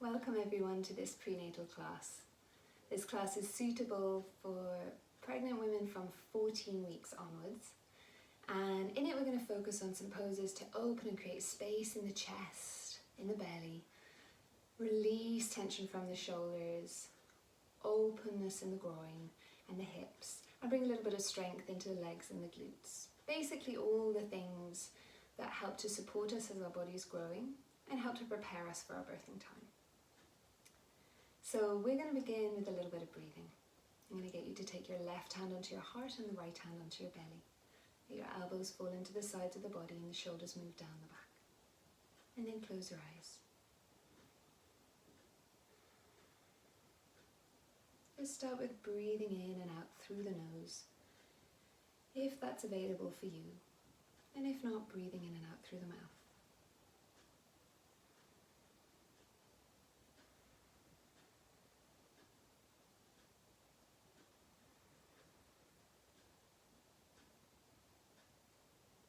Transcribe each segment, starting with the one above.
Welcome everyone to this prenatal class. This class is suitable for pregnant women from 14 weeks onwards, and in it we're going to focus on some poses to open and create space in the chest, in the belly, release tension from the shoulders, openness in the groin and the hips, and bring a little bit of strength into the legs and the glutes. Basically all the things that help to support us as our body is growing and help to prepare us for our birthing time. So we're going to begin with a little bit of breathing. I'm going to get you to take your left hand onto your heart and the right hand onto your belly. Let your elbows fall into the sides of the body and the shoulders move down the back. And then close your eyes. Just start with breathing in and out through the nose, if that's available for you. And if not, breathing in and out through the mouth.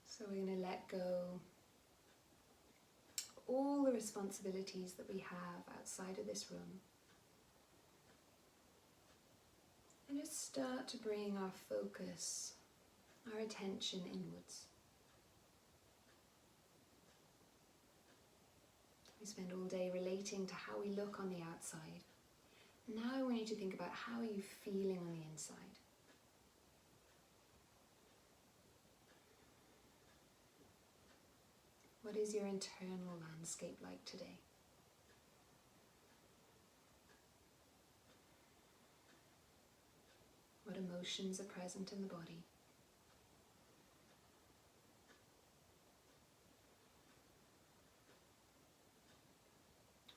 So we're going to let go all the responsibilities that we have outside of this room. And just start to bring our focus, our attention inwards. We spend all day relating to how we look on the outside. Now I want you to think about how are you feeling on the inside. What is your internal landscape like today? What emotions are present in the body?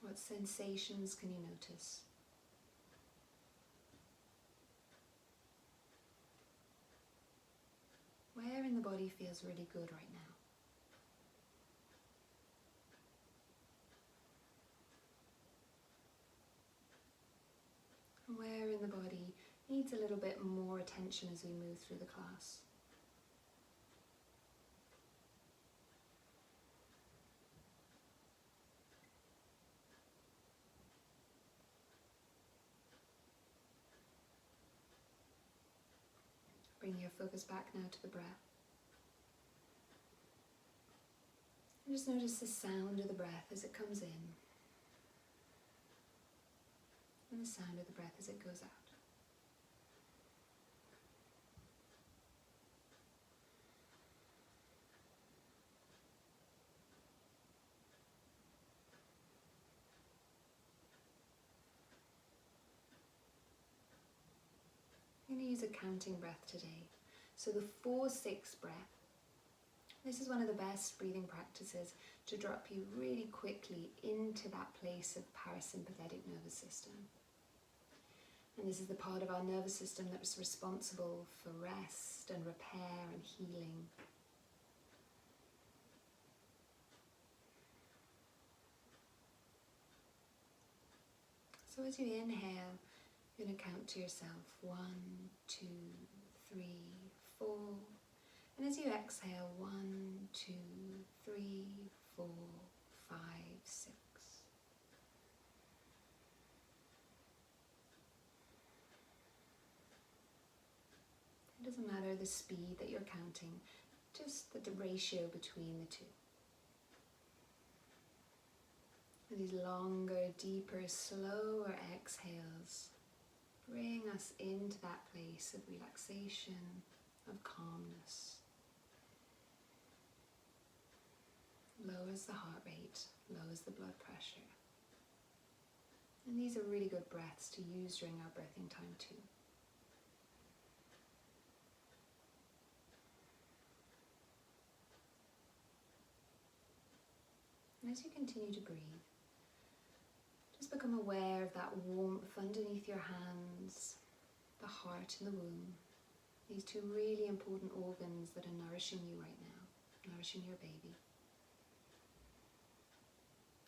What sensations can you notice? Where in the body feels really good right now? Where in the body needs a little bit more attention as we move through the class. Bring your focus back now to the breath. And just notice the sound of the breath as it comes in. And the sound of the breath as it goes out. I'm going to use a counting breath today. So the 4-6 breath. This is one of the best breathing practices to drop you really quickly into that place of parasympathetic nervous system. And this is the part of our nervous system that's responsible for rest and repair and healing. So as you inhale, you're going to count to yourself 1, 2, 3, 4. And as you exhale, 1, 2, 3, 4, 5, 6. It doesn't matter the speed that you're counting, just the ratio between the two. And these longer, deeper, slower exhales bring us into that place of relaxation, of calmness. Lowers the heart rate, lowers the blood pressure. And these are really good breaths to use during our birthing time too. And as you continue to breathe, just become aware of that warmth underneath your hands, the heart and the womb. These two really important organs that are nourishing you right now, nourishing your baby.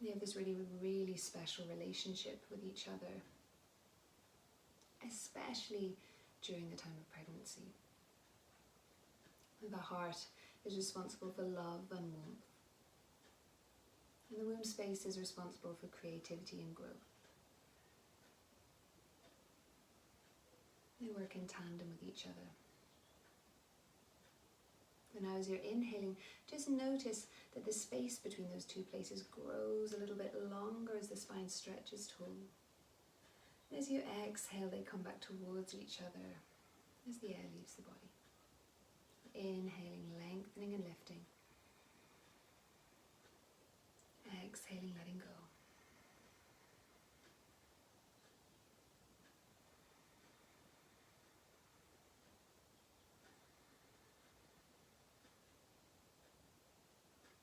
They have this really, really special relationship with each other, especially during the time of pregnancy. The heart is responsible for love and warmth. And the womb space is responsible for creativity and growth. They work in tandem with each other. And now as you're inhaling, just notice that the space between those two places grows a little bit longer as the spine stretches tall. And as you exhale, they come back towards each other as the air leaves the body. Inhaling, lengthening and lifting. Exhaling, letting go.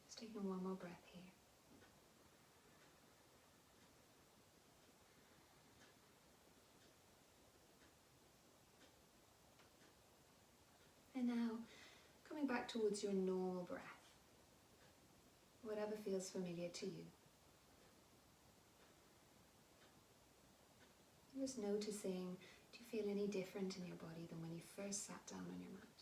Just taking one more breath here. And now, coming back towards your normal breath, whatever feels familiar to you. Just noticing, do you feel any different in your body than when you first sat down on your mat?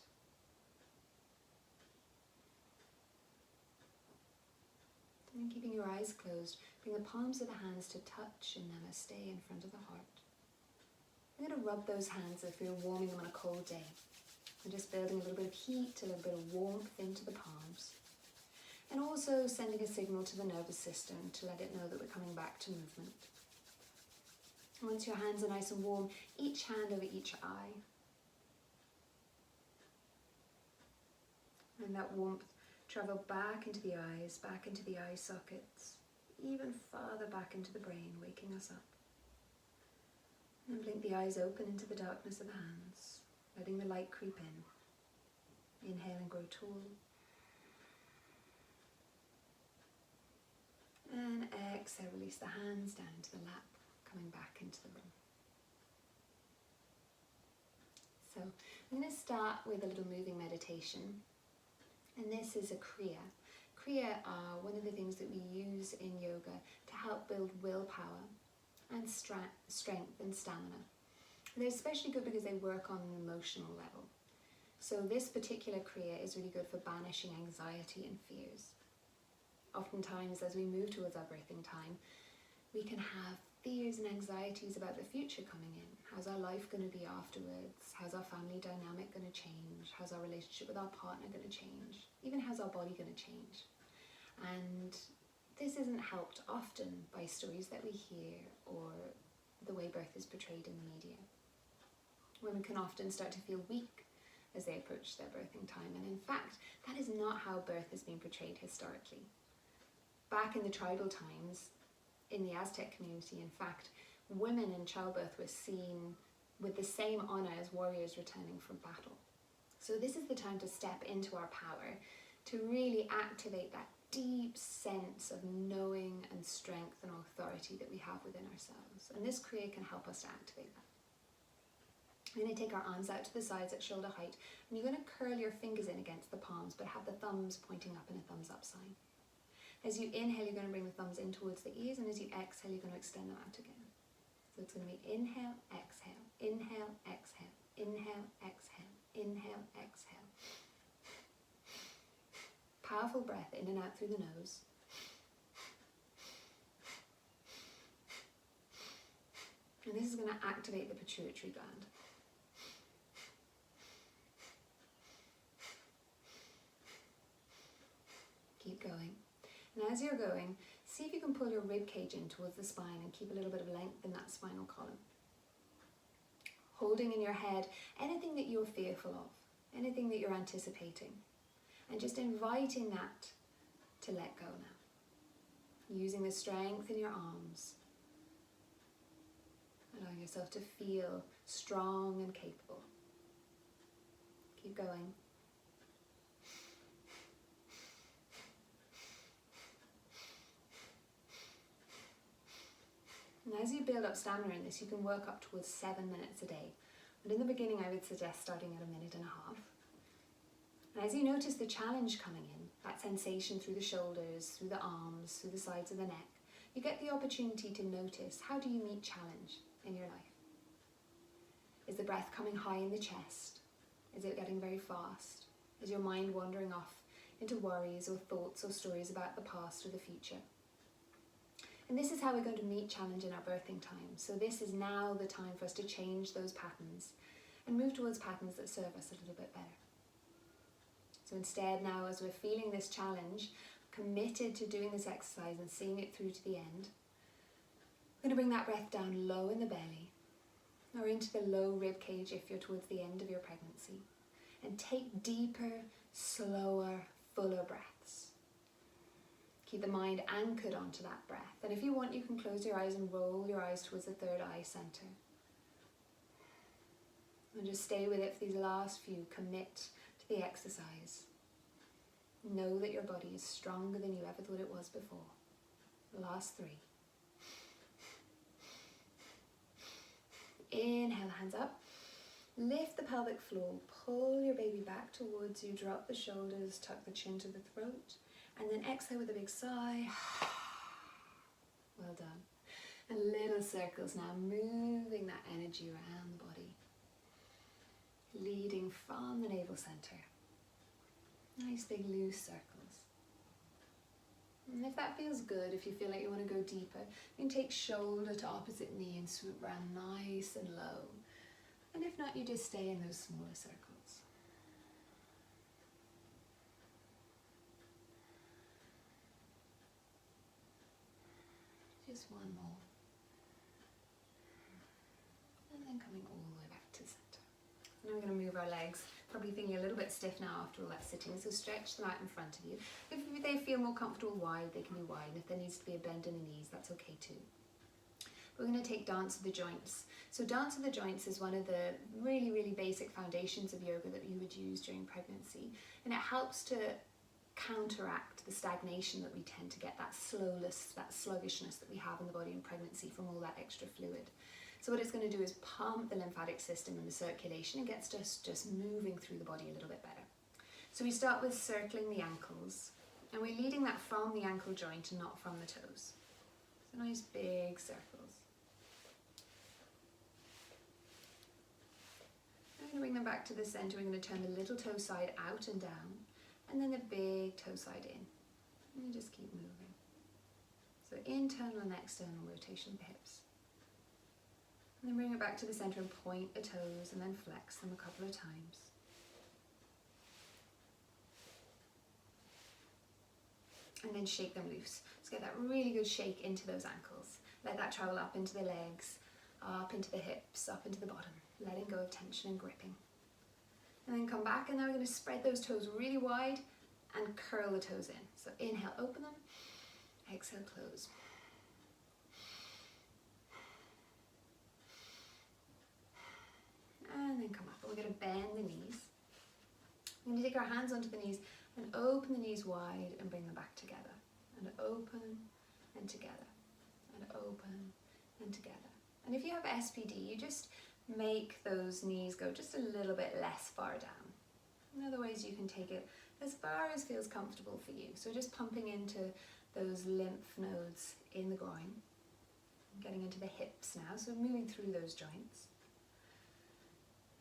And then keeping your eyes closed, bring the palms of the hands to touch in namaste in front of the heart. I'm going to rub those hands as if you're warming them on a cold day. And just building a little bit of heat, a little bit of warmth into the palms. And also sending a signal to the nervous system to let it know that we're coming back to movement. Once your hands are nice and warm, each hand over each eye. And that warmth travel back into the eyes, back into the eye sockets, even farther back into the brain, waking us up. And blink the eyes open into the darkness of the hands, letting the light creep in. Inhale and grow tall. And exhale, release the hands down into the lap, coming back into the room. So I'm going to start with a little moving meditation. And this is a Kriya. Kriya are one of the things that we use in yoga to help build willpower and strength and stamina. And they're especially good because they work on an emotional level. So this particular Kriya is really good for banishing anxiety and fears. Oftentimes, as we move towards our birthing time, we can have fears and anxieties about the future coming in. How's our life going to be afterwards? How's our family dynamic going to change? How's our relationship with our partner going to change? Even how's our body going to change? And this isn't helped often by stories that we hear or the way birth is portrayed in the media. Women can often start to feel weak as they approach their birthing time. And in fact, that is not how birth has been portrayed historically. Back in the tribal times, in the Aztec community, in fact, women in childbirth were seen with the same honor as warriors returning from battle. So this is the time to step into our power, to really activate that deep sense of knowing and strength and authority that we have within ourselves. And this Kriya can help us to activate that. We're going to take our arms out to the sides at shoulder height, and you're going to curl your fingers in against the palms, but have the thumbs pointing up in a thumbs up sign. As you inhale, you're going to bring the thumbs in towards the ears, and as you exhale, you're going to extend them out again. So it's going to be inhale, exhale, inhale, exhale, inhale, exhale, inhale, exhale. Powerful breath in and out through the nose. And this is going to activate the pituitary gland. Keep going. And as you're going, see if you can pull your ribcage in towards the spine and keep a little bit of length in that spinal column. Holding in your head anything that you're fearful of, anything that you're anticipating, and just inviting that to let go now. Using the strength in your arms, allowing yourself to feel strong and capable. Keep going. And as you build up stamina in this, you can work up towards 7 minutes a day. But in the beginning, I would suggest starting at 1.5 minutes. And as you notice the challenge coming in, that sensation through the shoulders, through the arms, through the sides of the neck, you get the opportunity to notice, how do you meet challenge in your life? Is the breath coming high in the chest? Is it getting very fast? Is your mind wandering off into worries or thoughts or stories about the past or the future? And this is how we're going to meet challenge in our birthing time. So this is now the time for us to change those patterns and move towards patterns that serve us a little bit better. So instead now, as we're feeling this challenge, committed to doing this exercise and seeing it through to the end, we're going to bring that breath down low in the belly or into the low rib cage if you're towards the end of your pregnancy, and take deeper, slower, fuller breaths. Keep the mind anchored onto that breath, and if you want, you can close your eyes and roll your eyes towards the third eye center. And just stay with it for these last few. Commit to the exercise. Know that your body is stronger than you ever thought it was before. The last 3. Inhale, hands up. Lift the pelvic floor. Pull your baby back towards you. Drop the shoulders. Tuck the chin to the throat. And then exhale with a big sigh. Well done. And little circles now, moving that energy around the body. Leading from the navel center. Nice big loose circles. And if that feels good, if you feel like you want to go deeper, you can take shoulder to opposite knee and swoop around nice and low. And if not, you just stay in those smaller circles. Just one more. And then coming all the way back to the center. Now we're going to move our legs. Probably feeling a little bit stiff now after all that sitting, so stretch them out in front of you. If they feel more comfortable wide, they can be wide. If there needs to be a bend in the knees, that's okay too. We're going to take dance of the joints. So dance of the joints is one of the really, really basic foundations of yoga that you would use during pregnancy. And it helps to counteract the stagnation that we tend to get, that slowness, that sluggishness that we have in the body in pregnancy from all that extra fluid. So what it's going to do is pump the lymphatic system and the circulation and gets us just moving through the body a little bit better. So we start with circling the ankles, and we're leading that from the ankle joint and not from the toes. So nice big circles. I'm going to bring them back to the center. We're going to turn the little toe side out and down, and then the big toe side in. And you just keep moving. So internal and external rotation of the hips. And then bring it back to the center and point the toes and then flex them a couple of times. And then shake them loose. So get that really good shake into those ankles. Let that travel up into the legs, up into the hips, up into the bottom. Letting go of tension and gripping. And then come back, and now we're going to spread those toes really wide and curl the toes in. So inhale, open them. Exhale, close. And then come up. And we're going to bend the knees. We're going to take our hands onto the knees and open the knees wide and bring them back together. And open and together. And open and together. And if you have SPD, you just make those knees go just a little bit less far down. In other ways, you can take it as far as feels comfortable for you. So just pumping into those lymph nodes in the groin. Getting into the hips now, so moving through those joints.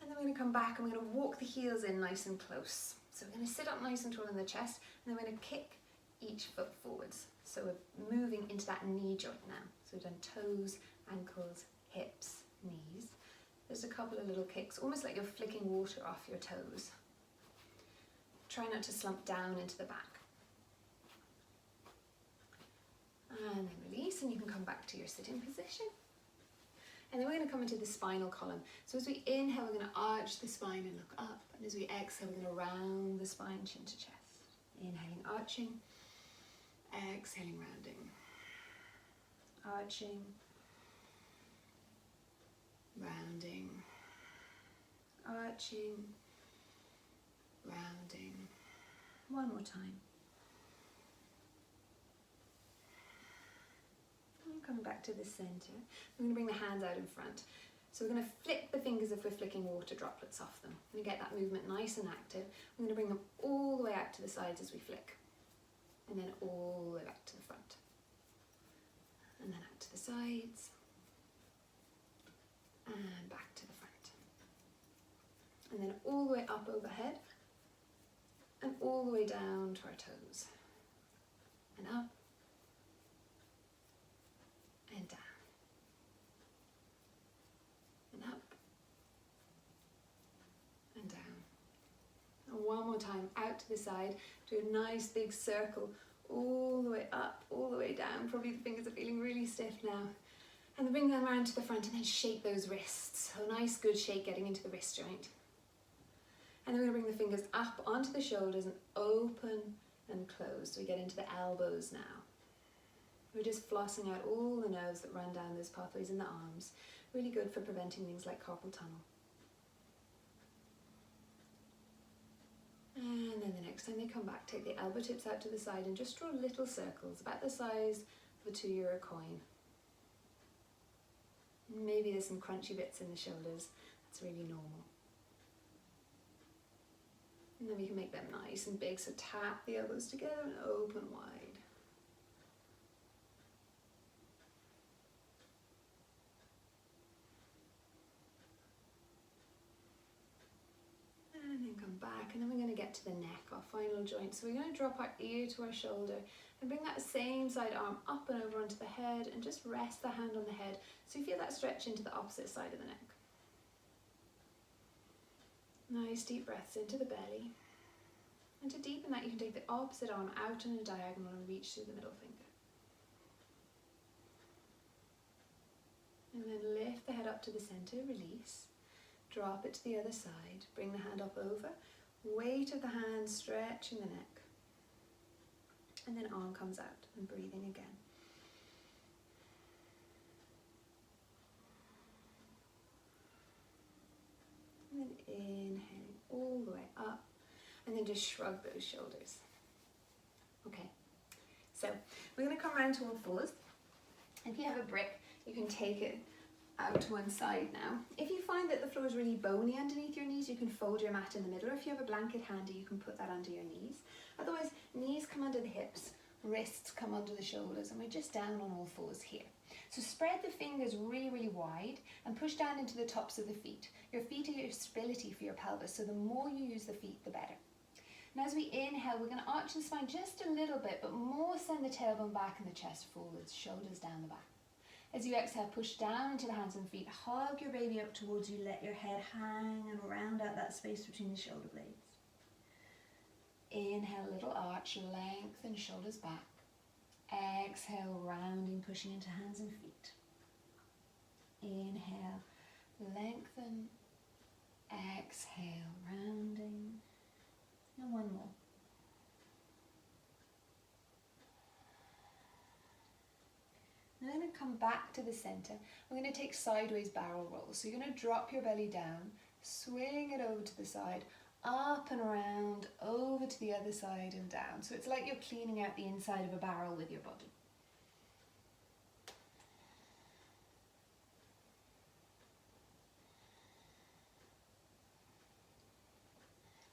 And then we're going to come back and we're going to walk the heels in nice and close. So we're going to sit up nice and tall in the chest, and then we're going to kick each foot forwards. So we're moving into that knee joint now. So we've done toes, ankles, hips, knees. There's a couple of little kicks, almost like you're flicking water off your toes. Try not to slump down into the back. And then release, and you can come back to your sitting position. And then we're going to come into the spinal column. So as we inhale, we're going to arch the spine and look up. And as we exhale, we're going to round the spine, chin to chest. Inhaling, arching. Exhaling, rounding. Arching. Rounding. Arching. Rounding. One more time. And coming back to the center. We're going to bring the hands out in front. So we're going to flick the fingers if we're flicking water droplets off them. We're going to get that movement nice and active. We're going to bring them all the way out to the sides as we flick. And then all the way back to the front. And then out to the sides. And back to the front. And then all the way up overhead. And all the way down to our toes. And up. out to the side, do a nice big circle all the way up, all the way down. Probably the fingers are feeling really stiff now. And then bring them around to the front and then shake those wrists. So a nice good shake getting into the wrist joint. And then we're going to bring the fingers up onto the shoulders and open and close. So we get into the elbows now. We're just flossing out all the nerves that run down those pathways in the arms. Really good for preventing things like carpal tunnel. And then the next time they come back, take the elbow tips out to the side and just draw little circles, about the size of a €2 coin. Maybe there's some crunchy bits in the shoulders. That's really normal. And then we can make them nice and big, so tap the elbows together and open wide. And then come back, and then we're going to get to the neck, our final joint. So we're going to drop our ear to our shoulder and bring that same side arm up and over onto the head and just rest the hand on the head so you feel that stretch into the opposite side of the neck. Nice deep breaths into the belly. And to deepen that, you can take the opposite arm out on a diagonal and reach through the middle finger. And then lift the head up to the center, release. Drop it to the other side. Bring the hand up over. Weight of the hand stretching the neck. And then arm comes out and breathing again. And then inhaling all the way up. And then just shrug those shoulders. Okay, so we're going to come around to all fours. If you have a brick, you can take it out to one side now. If you find that the floor is really bony underneath your knees, you can fold your mat in the middle, or if you have a blanket handy, you can put that under your knees. Otherwise, knees come under the hips, wrists come under the shoulders, and we're just down on all fours here. So spread the fingers really, really wide and push down into the tops of the feet. Your feet are your stability for your pelvis, so the more you use the feet, the better. And as we inhale, we're going to arch the spine just a little bit, but more send the tailbone back and the chest forwards, shoulders down the back. As you exhale, push down into the hands and feet. Hug your baby up towards you. Let your head hang and round out that space between the shoulder blades. Inhale, little arch, lengthen shoulders back. Exhale, rounding, pushing into hands and feet. Inhale, lengthen. Exhale, rounding. And one more. Now I'm going to come back to the center. We're going to take sideways barrel rolls. So you're going to drop your belly down, swing it over to the side, up and around, over to the other side and down. So it's like you're cleaning out the inside of a barrel with your body.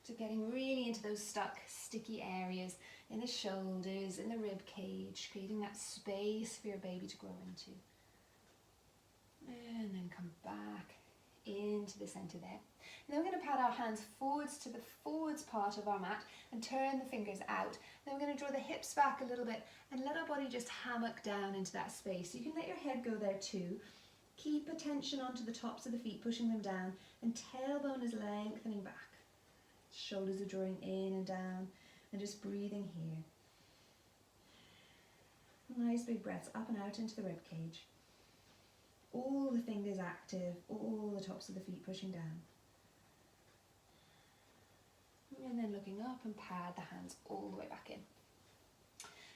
So getting really into those stuck, sticky areas in the shoulders, in the rib cage, creating that space for your baby to grow into. And then come back into the center there. And then we're going to pat our hands forwards to the forwards part of our mat and turn the fingers out. Then we're going to draw the hips back a little bit and let our body just hammock down into that space. You can let your head go there too. Keep attention onto the tops of the feet, pushing them down, and tailbone is lengthening back. Shoulders are drawing in and down, and just breathing here. Nice big breaths up and out into the rib cage. All the fingers active, all the tops of the feet pushing down. And then looking up and pad the hands all the way back in.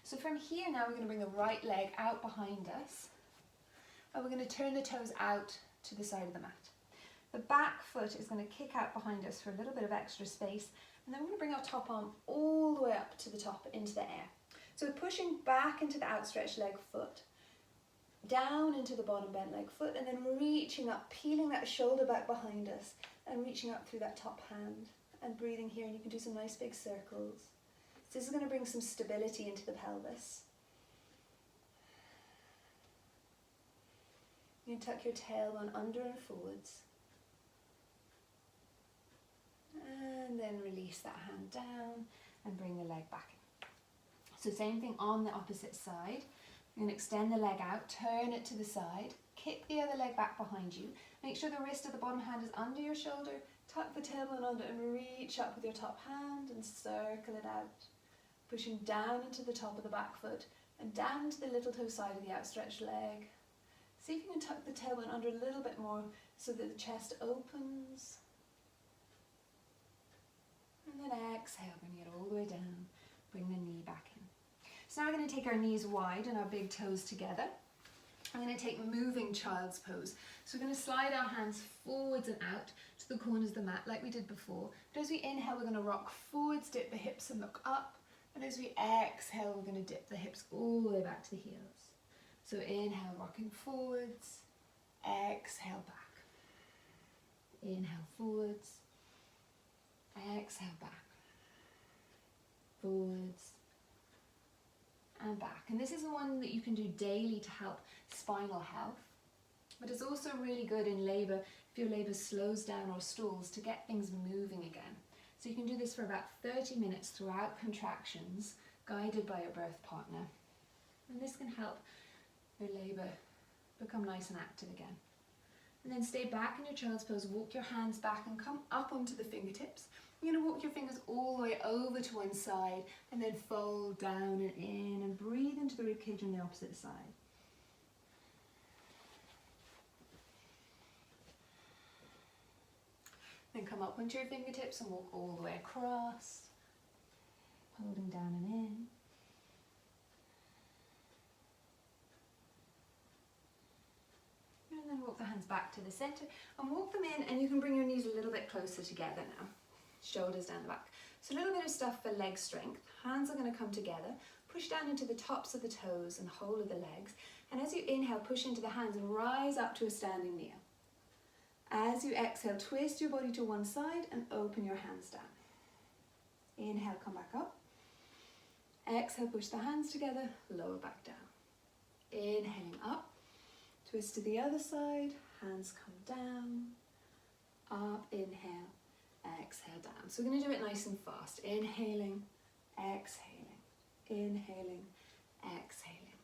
So from here now we're going to bring the right leg out behind us. And we're going to turn the toes out to the side of the mat. The back foot is going to kick out behind us for a little bit of extra space. And then we're going to bring our top arm all the way up to the top into the air. So we're pushing back into the outstretched leg foot, down into the bottom bent leg foot, and then reaching up, peeling that shoulder back behind us and reaching up through that top hand and breathing here. And you can do some nice big circles. So this is going to bring some stability into the pelvis. You can tuck your tailbone under and forwards. And then release that hand down and bring the leg back. So same thing on the opposite side. You're going to extend the leg out, turn it to the side, kick the other leg back behind you. Make sure the wrist of the bottom hand is under your shoulder, Tuck the tailbone under and reach up with your top hand and circle it out, pushing down into the top of the back foot and down to the little toe side of the outstretched leg. See if you can tuck the tailbone under a little bit more so that the chest opens. And then exhale, bring it all the way down. Bring the knee back in. So now we're going to take our knees wide and our big toes together. I'm going to take moving child's pose. So we're going to slide our hands forwards and out to the corners of the mat like we did before. But as we inhale, we're going to rock forwards, dip the hips and look up. And as we exhale, we're going to dip the hips all the way back to the heels. So inhale, rocking forwards. Exhale, back. Inhale, forwards. Exhale, back. Forwards. And back. And this is the one that you can do daily to help spinal health. But it's also really good in labour, if your labour slows down or stalls, to get things moving again. So you can do this for about 30 minutes throughout contractions, guided by your birth partner. And this can help your labour become nice and active again. And then stay back in your child's pose, walk your hands back and come up onto the fingertips. You're going to walk your fingers all the way over to one side and then fold down and in and breathe into the ribcage on the opposite side. Then come up onto your fingertips and walk all the way across, holding down and in. And then walk the hands back to the center and walk them in, and you can bring your knees a little bit closer together now. Shoulders down the back. So a little bit of stuff for leg strength. Hands are going to come together. Push down into the tops of the toes and whole of the legs. And as you inhale, push into the hands and rise up to a standing kneel. As you exhale, twist your body to one side and open your hands down. Inhale, come back up. Exhale, push the hands together, lower back down. Inhaling up, twist to the other side, hands come down, up, inhale, exhale down. So we're going to do it nice and fast. Inhaling, exhaling, inhaling, exhaling,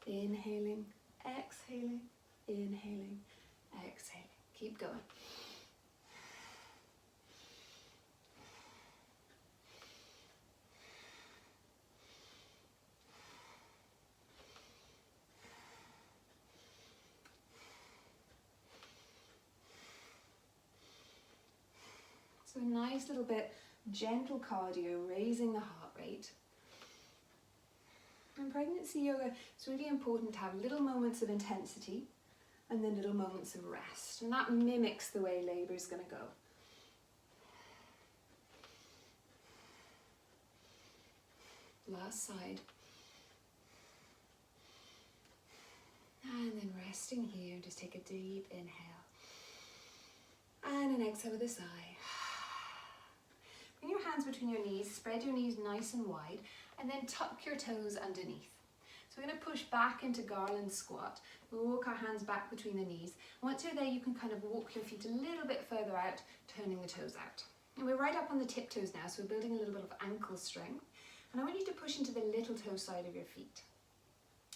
inhaling, exhaling, inhaling, exhaling. Keep going. So a nice little bit gentle cardio, raising the heart rate. In pregnancy yoga, it's really important to have little moments of intensity and then little moments of rest. And that mimics the way labour is going to go. Last side. And then resting here, just take a deep inhale. And an exhale with a sigh. Bring your hands between your knees, spread your knees nice and wide, and then tuck your toes underneath. So we're going to push back into garland squat. We'll walk our hands back between the knees. Once you're there, you can kind of walk your feet a little bit further out, turning the toes out. And we're right up on the tiptoes now, so we're building a little bit of ankle strength. And I want you to push into the little toe side of your feet.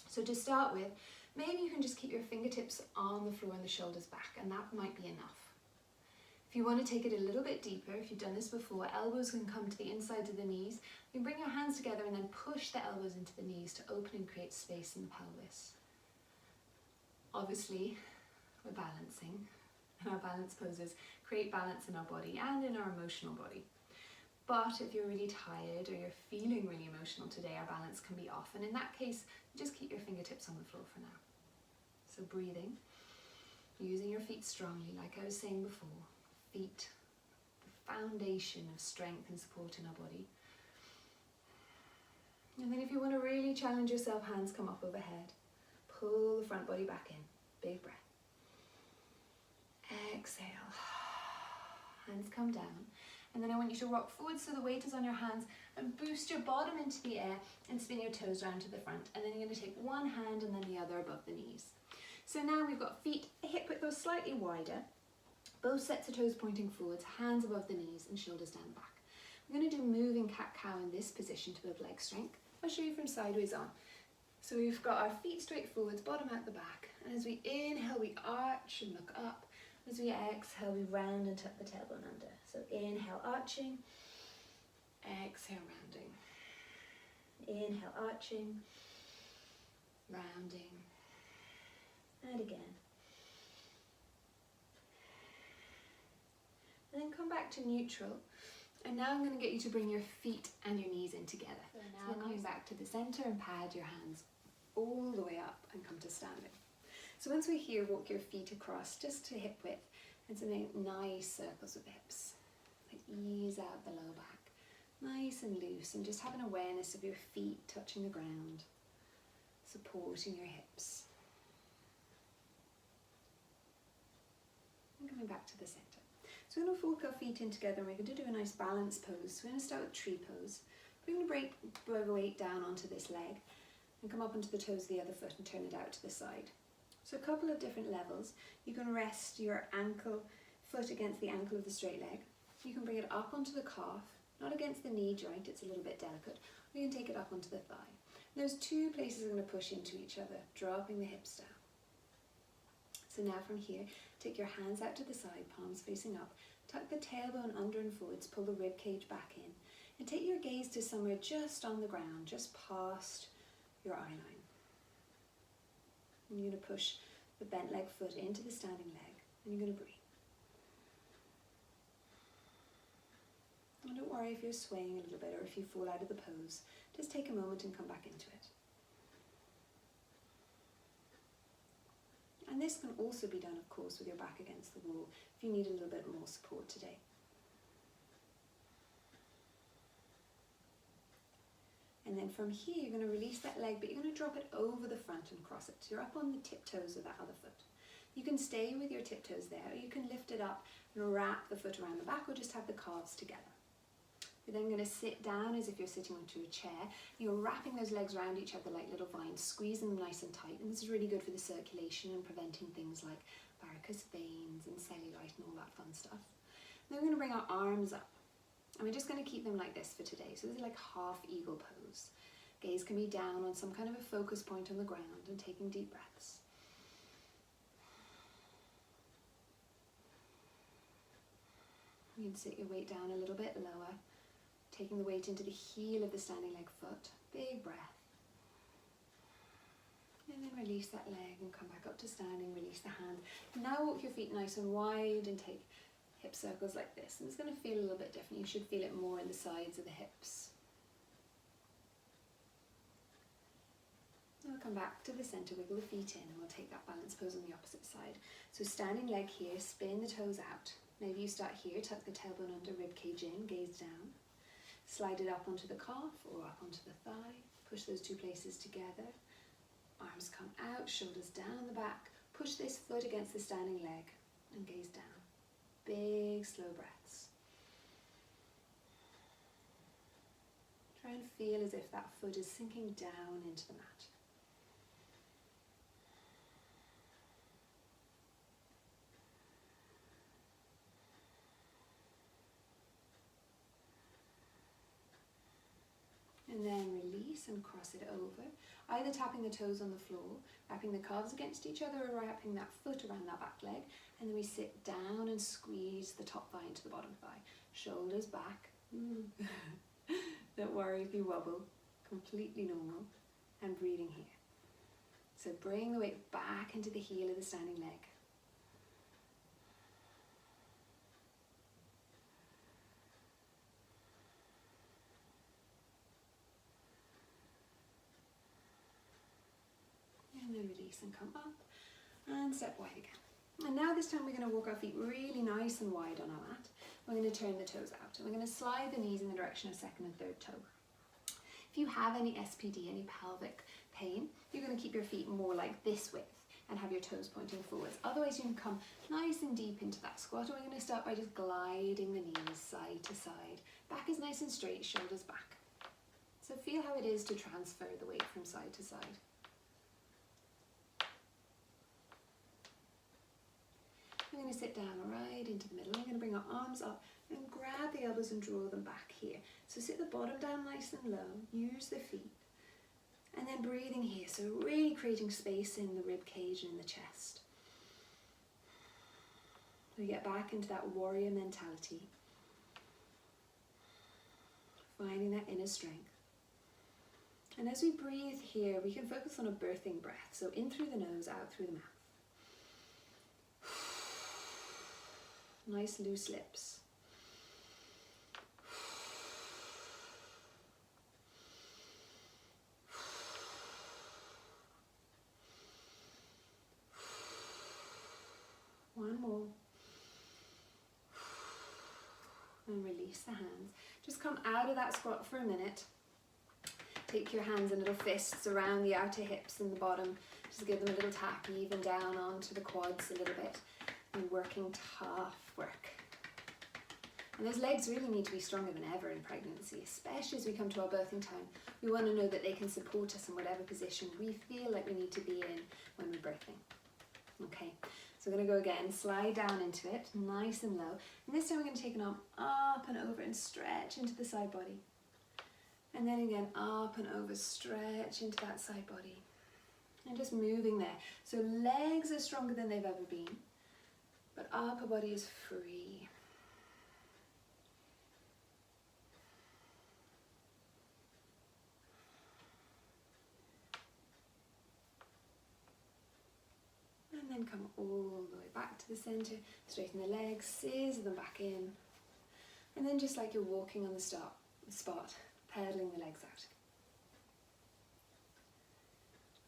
So to start with, maybe you can just keep your fingertips on the floor and the shoulders back, and that might be enough. If you want to take it a little bit deeper, if you've done this before, elbows can come to the inside of the knees. You can bring your hands together and then push the elbows into the knees to open and create space in the pelvis. Obviously, we're balancing, and our balance poses create balance in our body and in our emotional body. But if you're really tired or you're feeling really emotional today, our balance can be off. And in that case, just keep your fingertips on the floor for now. So breathing, using your feet strongly, like I was saying before. Feet, the foundation of strength and support in our body. And then if you want to really challenge yourself, hands come up overhead. Pull the front body back in. Big breath. Exhale. Hands come down. And then I want you to rock forward so the weight is on your hands and boost your bottom into the air and spin your toes round to the front. And then you're going to take one hand and then the other above the knees. So now we've got feet hip width goes slightly wider. Both sets of toes pointing forwards, hands above the knees and shoulders down the back. We're going to do moving cat-cow in this position to build leg strength. I'll show you from sideways on. So we've got our feet straight forwards, bottom out the back. And as we inhale, we arch and look up. As we exhale, we round and tuck the tailbone under. So inhale, arching. Exhale, rounding. Inhale, arching. Rounding. And again. And then come back to neutral. And now I'm going to get you to bring your feet and your knees in together. So now coming back to the center and pad your hands all the way up and come to standing. So once we're here, walk your feet across just to hip width and so make nice circles with the hips. Like ease out the low back, nice and loose, and just have an awareness of your feet touching the ground, supporting your hips. And coming back to the center. So we're going to walk our feet in together and we're going to do a nice balance pose. So we're going to start with tree pose. We're going to bring the weight down onto this leg and come up onto the toes of the other foot and turn it out to the side. So a couple of different levels. You can rest your foot against the ankle of the straight leg. You can bring it up onto the calf, not against the knee joint, it's a little bit delicate. Or you can take it up onto the thigh. And those two places are going to push into each other, dropping the hips down. So now from here, take your hands out to the side, palms facing up, tuck the tailbone under and forwards, pull the rib cage back in, and take your gaze to somewhere just on the ground, just past your eye line. And you're going to push the bent leg foot into the standing leg, and you're going to breathe. And don't worry if you're swaying a little bit or if you fall out of the pose. Just take a moment and come back into it. And this can also be done, of course, with your back against the wall if you need a little bit more support today. And then from here, you're going to release that leg, but you're going to drop it over the front and cross it. So you're up on the tiptoes of that other foot. You can stay with your tiptoes there, or you can lift it up and wrap the foot around the back, or just have the calves together. You're then going to sit down as if you're sitting onto a chair. You're wrapping those legs around each other like little vines, squeezing them nice and tight. And this is really good for the circulation and preventing things like varicose veins and cellulite and all that fun stuff. Then we're going to bring our arms up. And we're just going to keep them like this for today. So this is like half eagle pose. Gaze can be down on some kind of a focus point on the ground and taking deep breaths. You can sit your weight down a little bit lower, taking the weight into the heel of the standing leg foot. Big breath. And then release that leg and come back up to standing, release the hand. Now walk your feet nice and wide and take hip circles like this. And it's going to feel a little bit different. You should feel it more in the sides of the hips. Now we'll come back to the center, wiggle the feet in, and we'll take that balance pose on the opposite side. So standing leg here, spin the toes out. Maybe you start here, tuck the tailbone under, rib cage in, gaze down. Slide it up onto the calf or up onto the thigh. Push those two places together. Arms come out, shoulders down the back. Push this foot against the standing leg and gaze down. Big, slow breaths. Try and feel as if that foot is sinking down into the mat. And then release and cross it over, either tapping the toes on the floor, wrapping the calves against each other, or wrapping that foot around that back leg. And then we sit down and squeeze the top thigh into the bottom thigh. Shoulders back. Don't worry if you wobble. Completely normal. And breathing here. So bring the weight back into the heel of the standing leg. And then release and come up and step wide again. And now this time we're going to walk our feet really nice and wide on our mat. We're going to turn the toes out and we're going to slide the knees in the direction of second and third toe. If you have any SPD, any pelvic pain, you're going to keep your feet more like this width and have your toes pointing forwards. Otherwise you can come nice and deep into that squat, and we're going to start by just gliding the knees side to side. Back is nice and straight, shoulders back. So feel how it is to transfer the weight from side to side. We're going to sit down right into the middle. We're going to bring our arms up and grab the elbows and draw them back here. So sit the bottom down nice and low, use the feet. And then breathing here, so really creating space in the rib cage and in the chest. We get back into that warrior mentality, finding that inner strength. And as we breathe here, we can focus on a birthing breath. So in through the nose, out through the mouth. Nice loose lips. One more. And release the hands. Just come out of that squat for a minute. Take your hands in little fists around the outer hips and the bottom. Just give them a little tap, even down onto the quads a little bit. And working tough work. And those legs really need to be stronger than ever in pregnancy, especially as we come to our birthing time. We want to know that they can support us in whatever position we feel like we need to be in when we're birthing. Okay, so we're going to go again, slide down into it, nice and low. And this time we're going to take an arm up and over and stretch into the side body. And then again, up and over, stretch into that side body. And just moving there. So legs are stronger than they've ever been, but upper body is free. And then come all the way back to the center, straighten the legs, scissor them back in. And then just like you're walking on the spot, pedaling the legs out.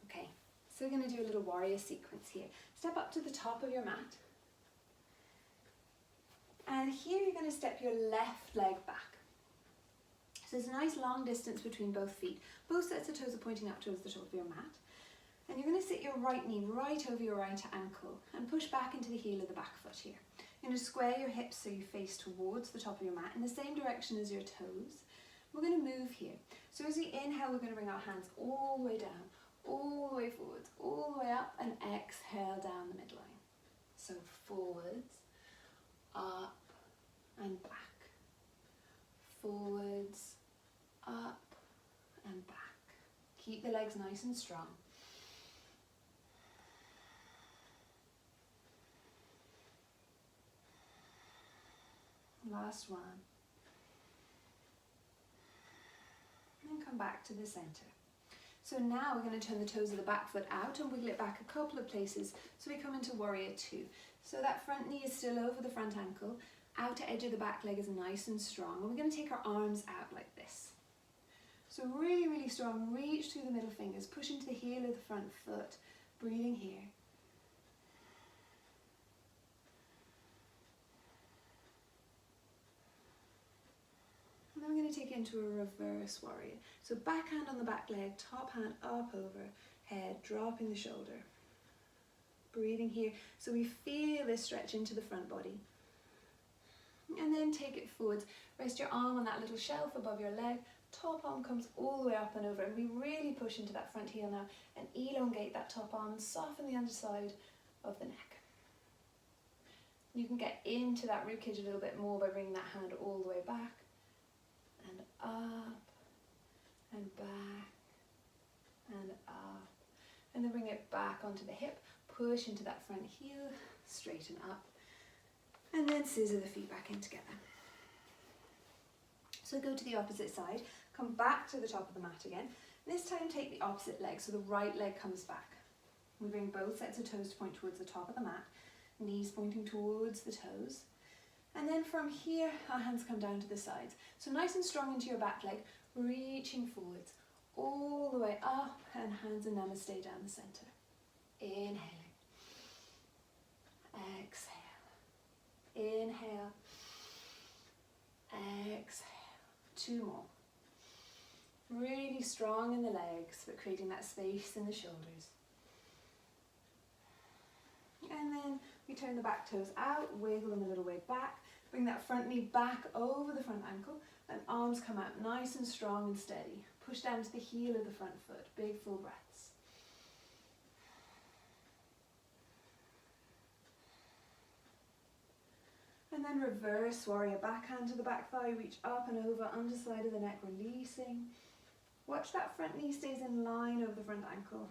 Okay, so we're going to do a little warrior sequence here. Step up to the top of your mat. And here you're going to step your left leg back. So there's a nice long distance between both feet. Both sets of toes are pointing up towards the top of your mat. And you're going to sit your right knee right over your right ankle and push back into the heel of the back foot here. You're going to square your hips so you face towards the top of your mat in the same direction as your toes. We're going to move here. So as we inhale, we're going to bring our hands all the way down, all the way forwards, all the way up, and exhale down the midline. So forwards, up, and back. Forwards, up, and back. Keep the legs nice and strong. Last one. And then come back to the center. So now we're going to turn the toes of the back foot out and wiggle it back a couple of places so we come into warrior two. So that front knee is still over the front ankle, outer edge of the back leg is nice and strong, and we're going to take our arms out like this. So really, really strong, reach through the middle fingers, push into the heel of the front foot, breathing here. And then we're going to take it into a reverse warrior. So back hand on the back leg, top hand up over, head dropping the shoulder. Breathing here, so we feel this stretch into the front body. And then take it forwards. Rest your arm on that little shelf above your leg. Top arm comes all the way up and over, and we really push into that front heel now and elongate that top arm and soften the underside of the neck. You can get into that ribcage a little bit more by bringing that hand all the way back and up and back and up, and then bring it back onto the hip. Push into that front heel, straighten up, and then scissor the feet back in together. So go to the opposite side, come back to the top of the mat again. This time take the opposite leg, so the right leg comes back. We bring both sets of toes to point towards the top of the mat, knees pointing towards the toes. And then from here, our hands come down to the sides. So nice and strong into your back leg, reaching forwards, all the way up, and hands in namaste down the center. Inhaling. Exhale. Inhale. Exhale. Two more. Really strong in the legs, but creating that space in the shoulders. And then we turn the back toes out, wiggle them a little way back, bring that front knee back over the front ankle, and arms come out nice and strong and steady. Push down to the heel of the front foot, big full breaths. And then reverse warrior, back hand to the back thigh, reach up and over, underside of the neck, releasing. Watch that front knee stays in line over the front ankle.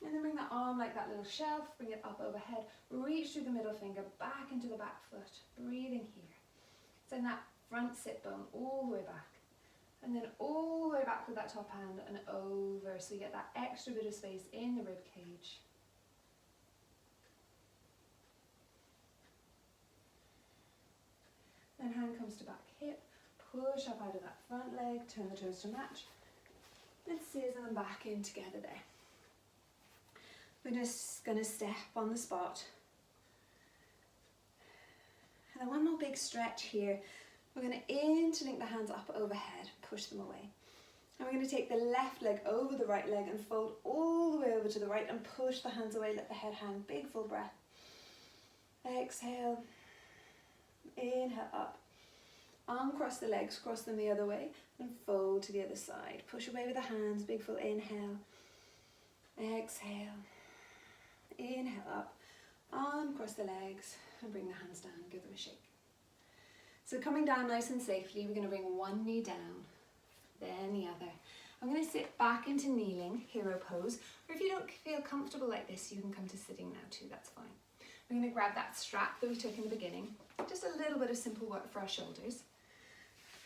And then bring the arm arm like that little shelf, bring it up overhead, reach through the middle finger back into the back foot, breathing here. Send that front sit bone all the way back, and then all the way back with that top hand and over, so you get that extra bit of space in the rib cage. Then hand comes to back hip, push up out of that front leg, turn the toes to match, and scissor them back in together there. We're just going to step on the spot. And then one more big stretch here. We're going to interlink the hands up overhead, push them away. And we're going to take the left leg over the right leg and fold all the way over to the right and push the hands away, let the head hang, big full breath. Exhale, inhale up. Uncross the legs, cross them the other way and fold to the other side. Push away with the hands, big full inhale. Exhale, inhale up. Uncross the legs and bring the hands down, give them a shake. So coming down nice and safely, we're going to bring one knee down, then the other. I'm going to sit back into kneeling, hero pose, or if you don't feel comfortable like this, you can come to sitting now too, that's fine. We're going to grab that strap that we took in the beginning, just a little bit of simple work for our shoulders.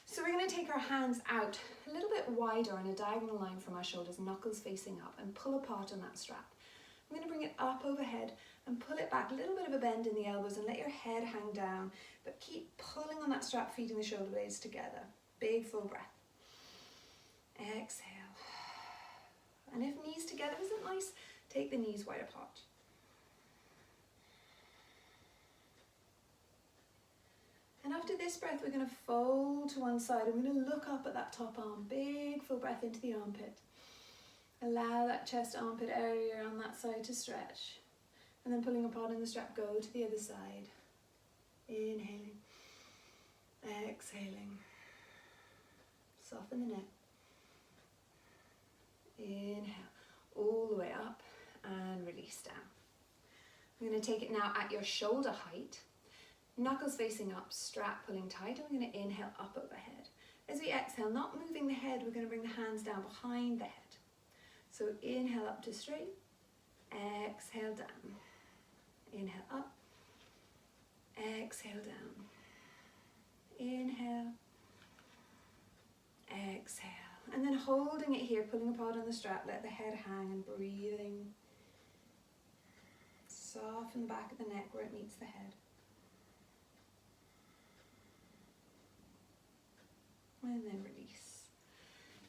So we're going to take our hands out a little bit wider on a diagonal line from our shoulders, knuckles facing up, and pull apart on that strap. I'm going to bring it up overhead and pull it back, a little bit of a bend in the elbows and let your head hang down, but keep pulling on that strap, feeding the shoulder blades together. Big full breath. Exhale. And if knees together isn't nice, take the knees wide apart. And after this breath, we're going to fold to one side. I'm going to look up at that top arm. Big full breath into the armpit. Allow that chest armpit area on that side to stretch. And then pulling apart in the strap, go to the other side. Inhaling. Exhaling. Soften the neck. Inhale. All the way up and release down. I'm going to take it now at your shoulder height. Knuckles facing up, strap pulling tight, and we're going to inhale up overhead. As we exhale, not moving the head, we're going to bring the hands down behind the head. So inhale up to straight, exhale down. Inhale up, exhale down. Inhale, exhale. And then holding it here, pulling apart on the strap, let the head hang and breathing. Soften the back of the neck where it meets the head. And then release.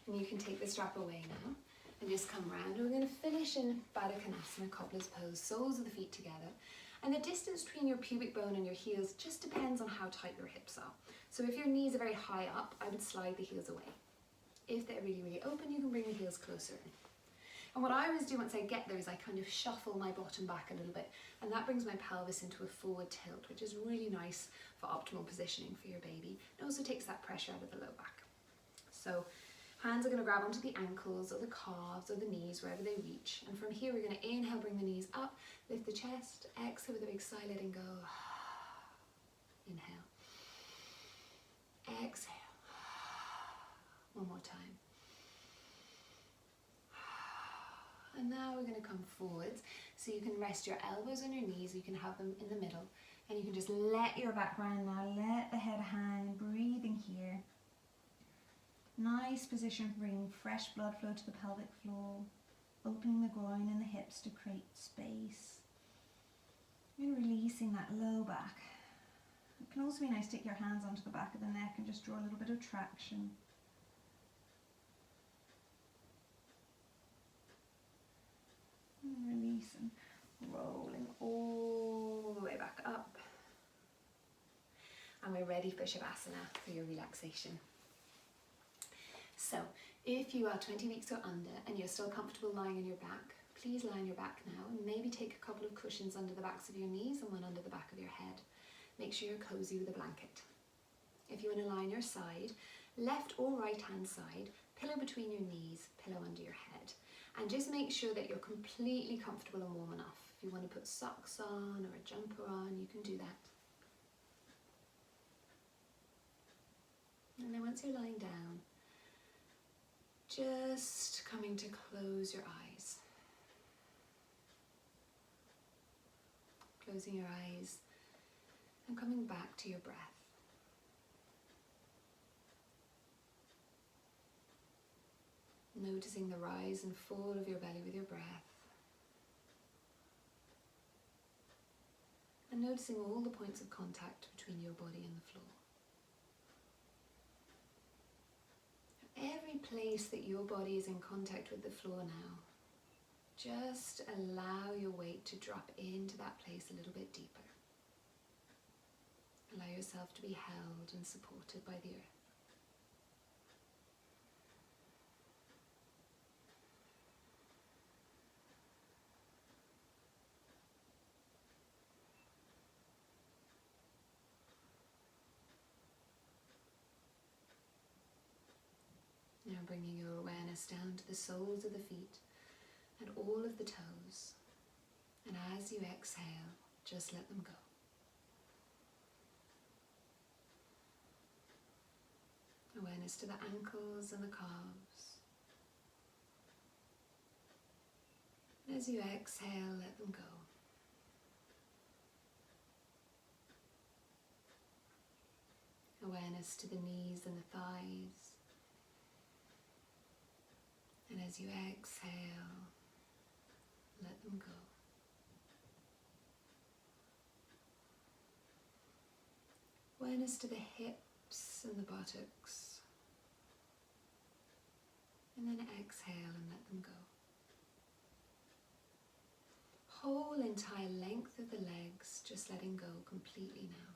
And you can take the strap away now and just come round. We're going to finish in Baddha Konasana, cobbler's pose, soles of the feet together. And the distance between your pubic bone and your heels just depends on how tight your hips are. So if your knees are very high up, I would slide the heels away. If they're really, really open, you can bring the heels closer in. And what I always do once I get there is I kind of shuffle my bottom back a little bit, and that brings my pelvis into a forward tilt, which is really nice for optimal positioning for your baby. It also takes that pressure out of the low back. So hands are going to grab onto the ankles or the calves or the knees, wherever they reach. And from here, we're going to inhale, bring the knees up, lift the chest, exhale with a big sigh, letting go. Inhale. Exhale. One more time. And now we're going to come forwards, so you can rest your elbows on your knees, you can have them in the middle, and you can just let your back round now, let the head hang, breathing here. Nice position for bringing fresh blood flow to the pelvic floor, opening the groin and the hips to create space. And releasing that low back. It can also be nice to take your hands onto the back of the neck and just draw a little bit of traction. And release and rolling all the way back up. And we're ready for Shavasana, for your relaxation. So, if you are 20 weeks or under and you're still comfortable lying on your back, please lie on your back now and maybe take a couple of cushions under the backs of your knees and one under the back of your head. Make sure you're cozy with a blanket. If you want to lie on your side, left or right hand side, pillow between your knees, pillow under your head. And just make sure that you're completely comfortable and warm enough. If you want to put socks on or a jumper on, you can do that. And then once you're lying down, just coming to close your eyes. closing your eyes and coming back to your breath. Noticing the rise and fall of your belly with your breath. And noticing all the points of contact between your body and the floor. Every place that your body is in contact with the floor now, just allow your weight to drop into that place a little bit deeper. Allow yourself to be held and supported by the earth. Now bringing your awareness down to the soles of the feet and all of the toes. And as you exhale, just let them go. Awareness to the ankles and the calves. And as you exhale, let them go. Awareness to the knees and the thighs. And as you exhale, let them go. Awareness to the hips and the buttocks. And then exhale and let them go. Whole entire length of the legs, just letting go completely now.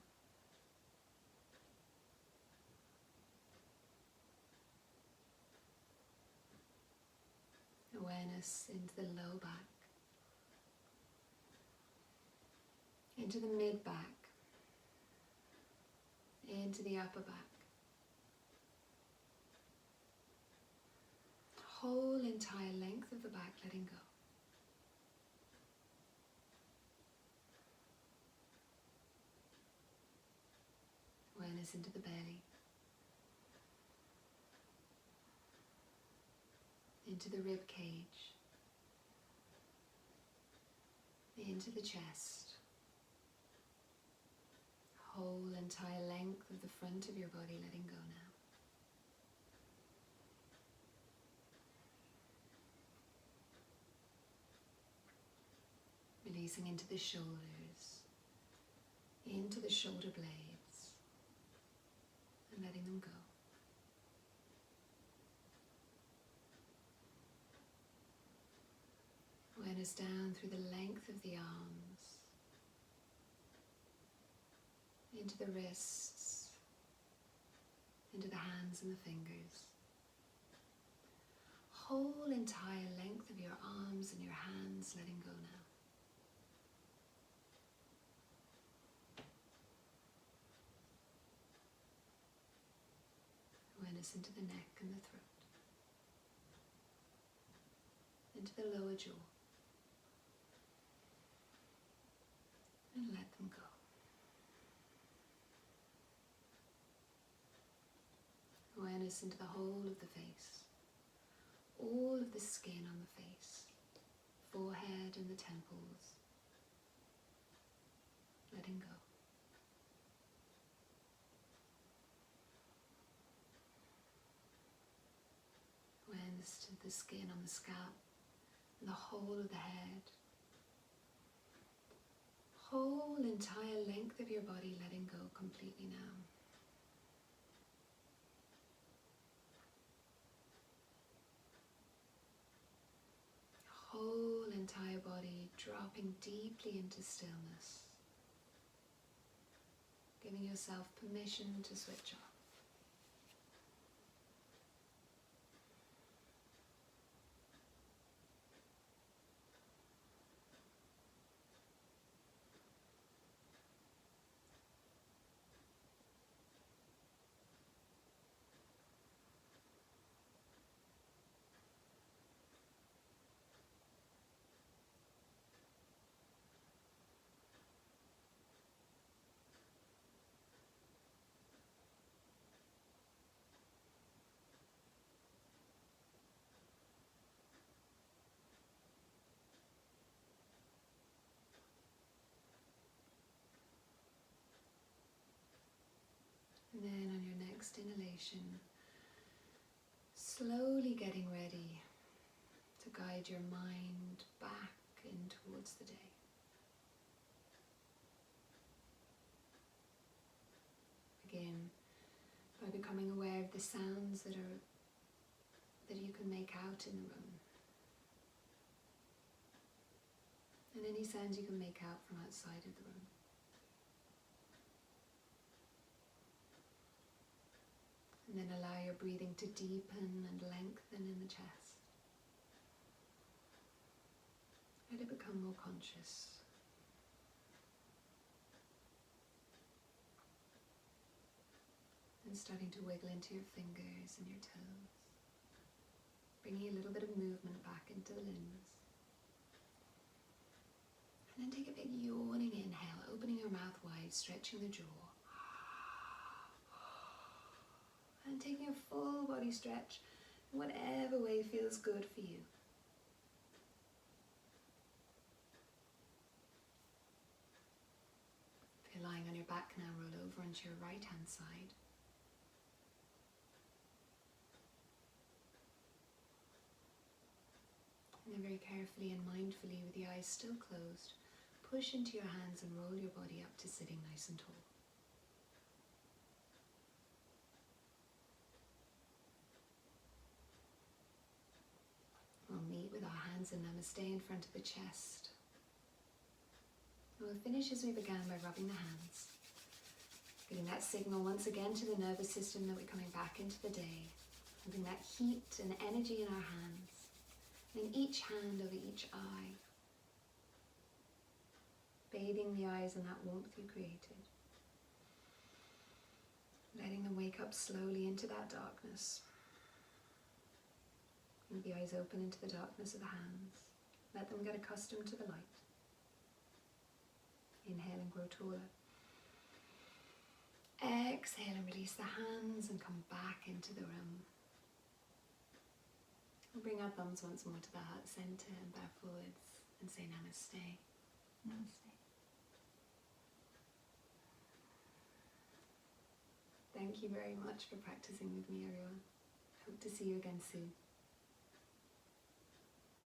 Awareness into the low back, into the mid back, into the upper back. Whole entire length of the back, letting go. Awareness into the belly, into the rib cage, into the chest. Whole entire length of the front of your body, letting go now. Releasing into the shoulders, into the shoulder blades, and letting them go. Awareness down through the length of the arms, into the wrists, into the hands and the fingers. Whole entire length of your arms and your hands, letting go now. Awareness into the neck and the throat, into the lower jaw, and let them go. Awareness into the whole of the face, all of the skin on the face, forehead and the temples, letting go. Awareness to the skin on the scalp and the whole of the head. Whole entire length of your body, letting go completely now. Whole entire body dropping deeply into stillness. Giving yourself permission to switch off. relaxation, slowly getting ready to guide your mind back in towards the day. Again, by becoming aware of the sounds that you can make out in the room, and any sounds you can make out from outside of the room. And then allow your breathing to deepen and lengthen in the chest. Let it become more conscious. And starting to wiggle into your fingers and your toes, bringing a little bit of movement back into the limbs. And then take a big yawning inhale, opening your mouth wide, stretching the jaw. And taking a full body stretch in whatever way feels good for you. If you're lying on your back now, roll over onto your right hand side. And then very carefully and mindfully, with the eyes still closed, push into your hands and roll your body up to sitting nice and tall. We'll meet with our hands in Namaste in front of the chest. And we'll finish as we began by rubbing the hands, giving that signal once again to the nervous system that we're coming back into the day, having that heat and energy in our hands, and in each hand over each eye, bathing the eyes in that warmth you created, letting them wake up slowly into that darkness. Leave the eyes open into the darkness of the hands. Let them get accustomed to the light. Inhale and grow taller. Exhale and release the hands and come back into the room. We'll bring our thumbs once more to the heart center and bow forwards and say Namaste. Namaste. Thank you very much for practicing with me, everyone. Hope to see you again soon.